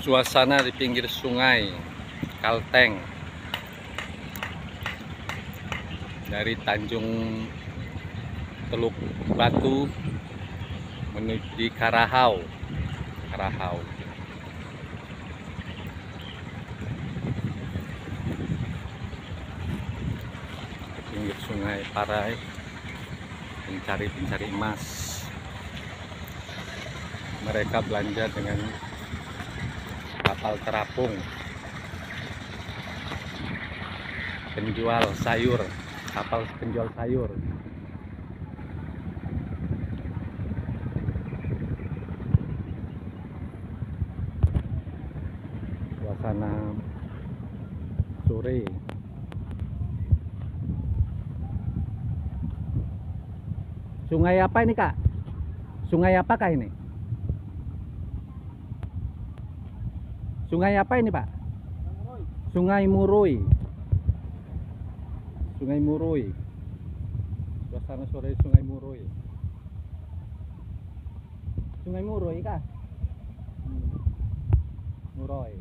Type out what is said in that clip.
Suasana di pinggir sungai Kalteng dari Tanjung Teluk Batu menuju di Karahau. Di pinggir sungai Parai, pencari emas. Mereka belanja dengan kapal terapung, penjual sayur, kapal penjual sayur. Suasana sore. Sungai apa ini, Kak? Sungai apakah ini? Sungai apa ini, Pak? Sungai Muruy. Sungai Muruy. Suasana sore Sungai Muruy. Sungai Muruy kah? Muruy.